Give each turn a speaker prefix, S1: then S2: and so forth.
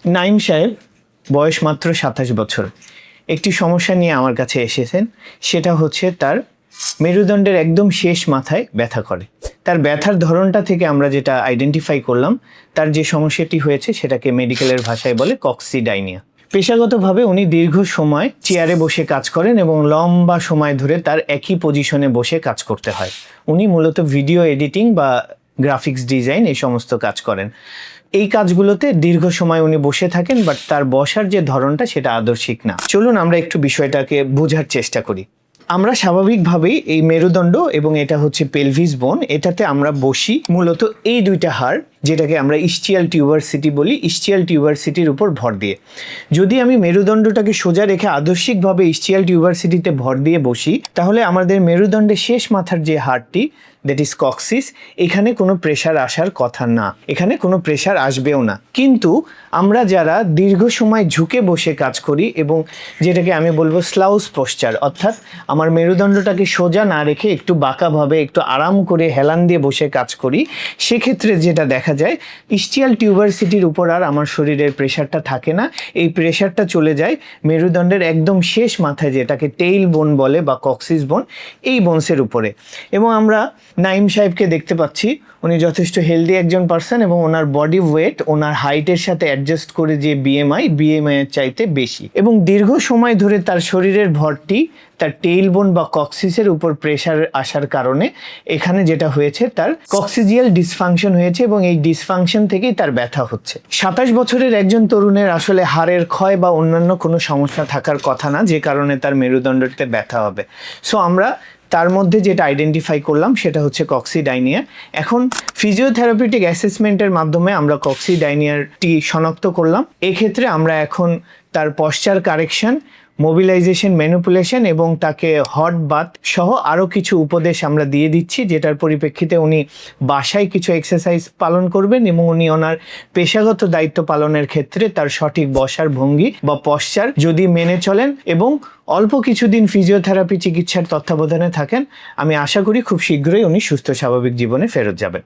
S1: নাইম সাহেব বয়স মাত্র 27 বছর। একটি সমস্যা নিয়ে আমার কাছে এসেছেন, সেটা হচ্ছে তার মেরুদণ্ডের একদম শেষ মাথায় ব্যথা করে। তার ব্যথার ধরনটা থেকে আমরা যেটা আইডেন্টিফাই করলাম, তার যে সমস্যাটি হয়েছে সেটাকে মেডিকেলের ভাষায় বলে কক্সিডাইনিয়া। পেশাগতভাবে উনি দীর্ঘ সময় চেয়ারে বসে কাজ করেন এবং লম্বা সময় ধরে তার একই পজিশনে বসে কাজ করতে হয়। উনি মূলত ভিডিও এডিটিং বা গ্রাফিক্স ডিজাইন এই সমস্ত কাজ করেন। এই কাজগুলোতে দীর্ঘ সময় উনি বসে থাকেন, বাট তার বসার যে ধরনটা সেটা আদর্শিক না। চলুন আমরা একটু বিষয়টাকে বোঝার চেষ্টা করি। আমরা স্বাভাবিকভাবেই এই মেরুদণ্ড এবং এটা হচ্ছে পেলভিস বোন, এটাতে আমরা বসি মূলত এই দুইটা হাড়, যেটাকে আমরা ইসচিয়াল টিউবারসিটি বলি, ইসচিয়াল টিউবারসিটির উপর ভর দিয়ে। যদি আমি মেরুদণ্ডটাকে সোজা রেখে আদর্শিকভাবে ইসচিয়াল টিউবারসিটিতে ভর দিয়ে বসি, তাহলে আমাদের মেরুদণ্ডের শেষ মাথার যে হাড়টি, দ্যাট ইজ কক্সিস, এখানে কোনো প্রেশার আসার কথা না, এখানে কোনো প্রেশার আসবেও না। কিন্তু আমরা যারা দীর্ঘ সময় ঝুঁকে বসে কাজ করি এবং যেটাকে আমি বলবো স্লাউস পোশ্চার, অর্থাৎ আমার মেরুদণ্ডটাকে সোজা না রেখে একটু বাঁকাভাবে একটু আরাম করে হেলান দিয়ে বসে কাজ করি, সেক্ষেত্রে যেটা দেখা যায়, ইসচিয়াল টিউবারসিটির উপর আর আমার শরীরের প্রেশারটা থাকে না। এই প্রেশারটা চলে যায় মেরুদণ্ডের একদম শেষ মাথায়, যেটাকে টেইল বোন বলে বা কক্সিস বোন, এই বোনসের উপরে। এবং আমরা নাইম সাহেবকে দেখতে পাচ্ছি, উনি যথেষ্ট হেলদি একজন পার্সন এবং ওনার বডি ওয়েট ওনার হাইটের সাথে অ্যাডজাস্ট করে যে বিএমআই এর চাইতে বেশি, এবং দীর্ঘ সময় ধরে তার শরীরের ভরটি তার টেইল বোন বা কক্সিসের উপর প্রেশার আসার কারণে এখানে যেটা হয়েছে, তার কক্সিজিয়াল ডিসফাংশন হয়েছে এবং এই ডিসফাংশন থেকেই তার ব্যথা হচ্ছে। 27 বছরের একজন তরুণের আসলে হাড়ের ক্ষয় বা অন্যান্য কোনো সমস্যা থাকার কথা না, যে কারণে তার মেরুদণ্ডতে ব্যথা হবে। সো আমরা তার মধ্যে যেটা আইডেন্টিফাই করলাম সেটা হচ্ছে কক্সিডাইনিয়া। এখন ফিজিওথেরাপিউটিক অ্যাসেসমেন্টের মাধ্যমে আমরা কক্সিডাইনিয়ারটি শনাক্ত করলাম। এক্ষেত্রে আমরা এখন তার পশ্চার কারেকশন, মোবিলাইজেশন, ম্যানিপুলেশন এবং তাকে হট বাথ সহ আরও কিছু উপদেশ আমরা দিয়ে দিচ্ছি, যেটার পরিপ্রেক্ষিতে উনি বাসায় কিছু এক্সারসাইজ পালন করবেন এবং উনি ওনার পেশাগত দায়িত্ব পালনের ক্ষেত্রে তার সঠিক বসার ভঙ্গি বা পশ্চার যদি মেনে চলেন এবং অল্প কিছুদিন ফিজিওথেরাপি চিকিৎসার তত্ত্বাবধানে থাকেন, আমি আশা করি খুব শীঘ্রই উনি সুস্থ স্বাভাবিক জীবনে ফেরত যাবেন।